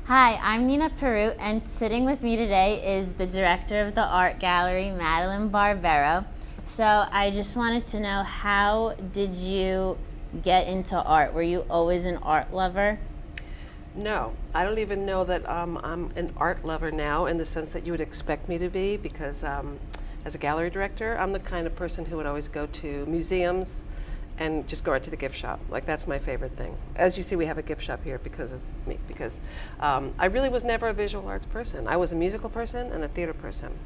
Hi, I'm Nina Purut, and sitting with me today is the director of the art gallery, Madalyn Barbero. So I just wanted to know, how did you get into art? Were you always an art lover? No, I don't even know that I'm an art lover now in the sense that you would expect me to be, because as a gallery director, I'm the kind of person who would always go to museums and just go right to the gift shop. Like, that's my favorite thing. As you see, we have a gift shop here because of me, because I really was never a visual arts person. I was a musical person and a theater person.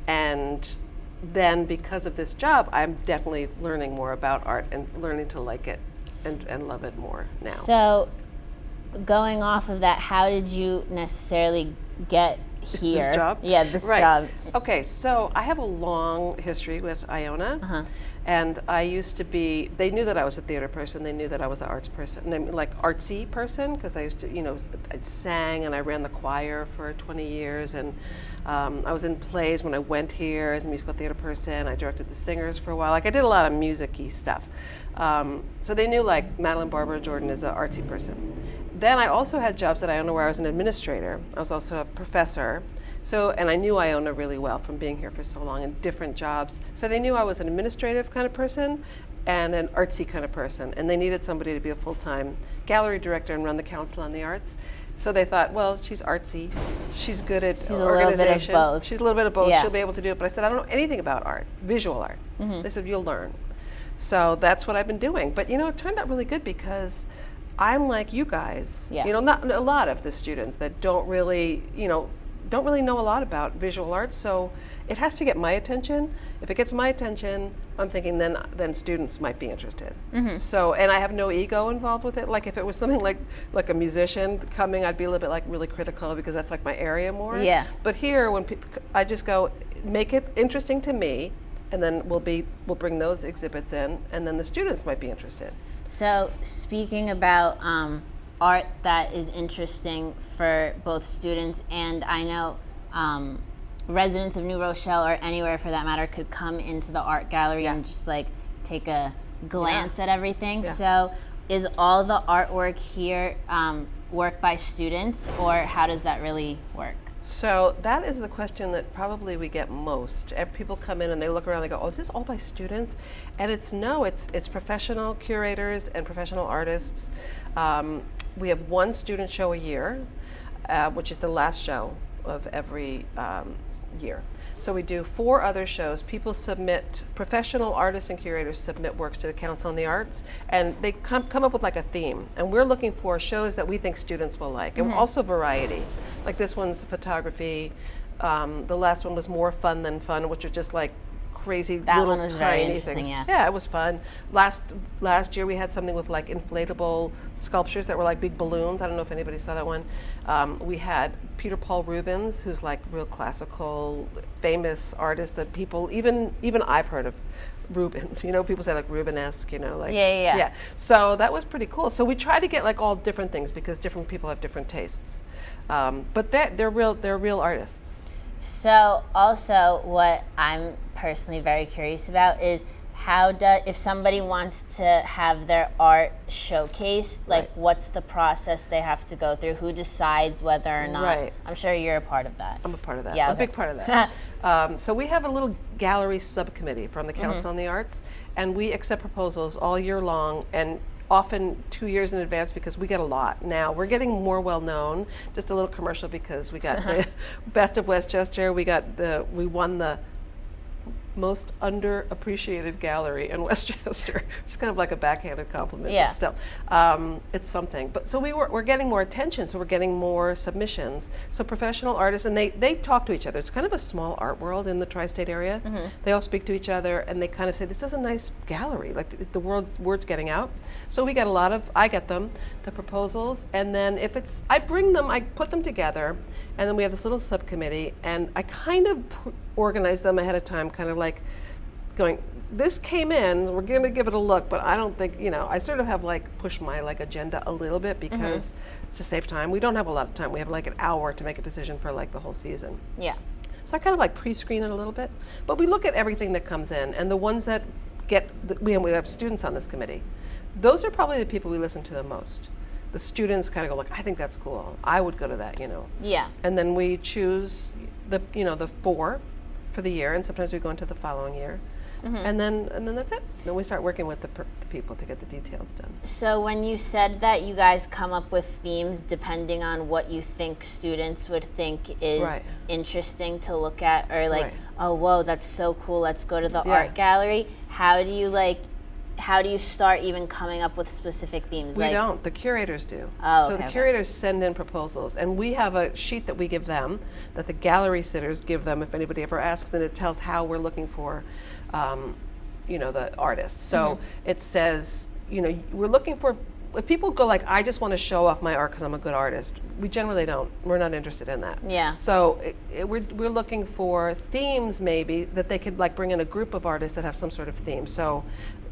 And then because of this job, I'm definitely learning more about art and learning to like it and love it more now. So, going off of that, how did you necessarily get here? This job? Yeah, this right. job. Okay, so I have a long history with Iona. And I used to be, they knew that I was a theater person, they knew that I was an arts person, and like artsy person, because I used to, I sang and I ran the choir for 20 years, and I was in plays when I went here as a musical theater person. I directed the singers for a while. Like, I did a lot of music-y stuff. So they knew, like, Madalyn Barbero Jordan is an artsy person. Then I also had jobs at Iona where I was an administrator. I was also a professor. So, and I knew Iona really well from being here for so long in different jobs. So they knew I was an administrative kind of person and an artsy kind of person. And they needed somebody to be a full-time gallery director and run the Council on the Arts. So they thought, well, she's artsy, she's good at She's organization. a little bit of both. She's a little bit of both, Yeah. She'll be able to do it. But I said, I don't know anything about art, visual art. They said, you'll learn. So that's what I've been doing. But it turned out really good, because I'm like you guys, Yeah. Not a lot of the students that don't really know a lot about visual arts, so it has to get my attention. If it gets my attention, I'm thinking then students might be interested. So, and I have no ego involved with it. Like, if it was something like a musician coming, I'd be a little bit really critical, because that's like my area more. Yeah. But here, when I just go, make it interesting to me, and then we'll bring those exhibits in, and then the students might be interested. So, speaking about art that is interesting for both students, and I know residents of New Rochelle, or anywhere for that matter, could come into the art gallery and just like take a glance at everything. Yeah. So, is all the artwork here work by students, or how does that really work? So that is the question that probably we get most. People come in and they look around, they go, oh, is this all by students? And it's professional curators and professional artists. We have one student show a year, which is the last show of every year. So we do 4 other shows. People submit, professional artists and curators submit works to the Council on the Arts, and they come up with like a theme. And we're looking for shows that we think students will like, and also variety. Like, this one's photography. The last one was More Fun Than Fun, which was just like crazy That little one was very tiny interesting, things. yeah. It was fun. Last year we had something with like inflatable sculptures that were like big balloons. I don't know if anybody saw that one. We had Peter Paul Rubens, who's like real classical, famous artist that people, even I've heard of Rubens. People say like Rubenesque. Yeah. So that was pretty cool. So we try to get like all different things, because different people have different tastes. But they're real artists. So, also, what I'm personally very curious about is if somebody wants to have their art showcased, like, Right. what's the process they have to go through? Who decides whether or not? Right. I'm sure you're a part of that. I'm a part of that. Yeah, A okay. big part of that. So we have a little gallery subcommittee from the Council on the Arts, and we accept proposals all year long, and often 2 years in advance, because we get a lot. Now we're getting more well known. Just a little commercial, because we got the Best of Westchester. We won the most underappreciated gallery in Westchester. It's kind of like a backhanded compliment, Yeah. but still, it's something. But so we're getting more attention, so we're getting more submissions. So professional artists, and they talk to each other. It's kind of a small art world in the tri-state area. They all speak to each other, and they kind of say, this is a nice gallery. Like, the word's getting out. So we get I get them, the proposals, and then I put them together, and then we have this little subcommittee, and I kind of organize them ahead of time, kind of like going, this came in, we're going to give it a look, but I don't think, I sort of have like pushed my like agenda a little bit, because it's to save time. We don't have a lot of time. We have like an hour to make a decision for like the whole season. Yeah. So I kind of like pre-screen it a little bit, but we look at everything that comes in, and the ones that we have students on this committee. Those are probably the people we listen to the most. the students kind of go like, I think that's cool. I would go to that, you know. Yeah. And then we choose the 4 for the year, and sometimes we go into the following year. And then that's it. Then we start working with the people to get the details done. So when you said that you guys come up with themes depending on what you think students would think is interesting to look at, or like, oh, whoa, that's so cool, let's go to the art gallery. How do you start even coming up with specific themes? We don't. The curators do. Oh, so the curators send in proposals, and we have a sheet that we give them, that the gallery sitters give them if anybody ever asks, and it tells how we're looking for, the artists. So it says, we're looking for, if people go like, I just want to show off my art because I'm a good artist, we generally don't. We're not interested in that. Yeah. So we're looking for themes maybe that they could like bring in a group of artists that have some sort of theme. So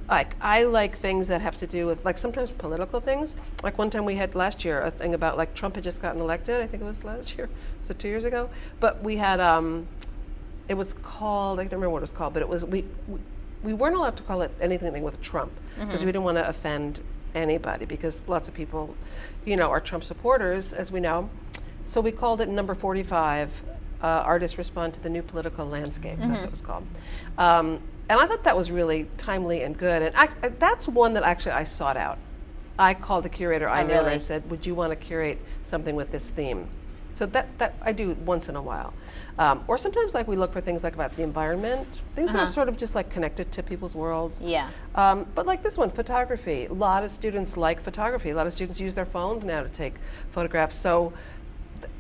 like I like things that have to do with like sometimes political things. Like one time we had last year a thing about like Trump had just gotten elected. I think it was last year. Was it 2 years ago? But we had it was called, I don't remember what it was called, but it was we weren't allowed to call it anything with Trump because we didn't want to offend anybody, because lots of people, are Trump supporters, as we know. So we called it number 45, Artists Respond to the New Political Landscape. That's what it was called. And I thought that was really timely and good. And that's one that actually I sought out. I called the curator I knew and I said, would you want to curate something with this theme? So that I do once in a while. Or sometimes like we look for things like about the environment, things that are sort of just like connected to people's worlds. Yeah. But like this one, photography. A lot of students like photography. A lot of students use their phones now to take photographs. So,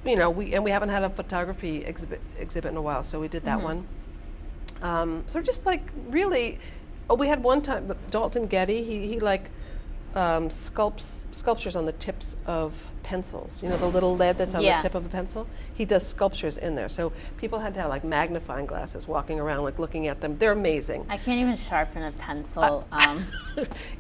we haven't had a photography exhibit in a while, so we did that one. So just like really, we had one time, Dalton Getty, he like sculptures on the tips of pencils. The little lead that's on the tip of a pencil? He does sculptures in there. So people had to have like magnifying glasses walking around like looking at them. They're amazing. I can't even sharpen a pencil.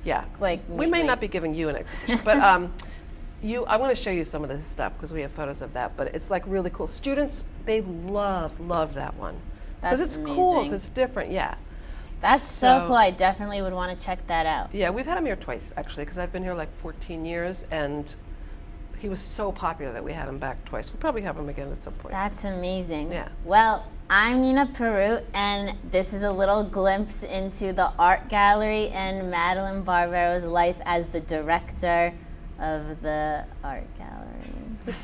Yeah. Like we may not be giving you an exhibition, but I want to show you some of this stuff because we have photos of that, but it's like really cool. Students, they love that one. Because it's cool, because it's different, That's so cool. I definitely would want to check that out. Yeah, we've had him here twice, actually, because I've been here like 14 years, and he was so popular that we had him back twice. We'll probably have him again at some point. That's amazing. Yeah. Well, I'm Nina Purut, and this is a little glimpse into the art gallery and Madalyn Barbero's life as the director of the art gallery.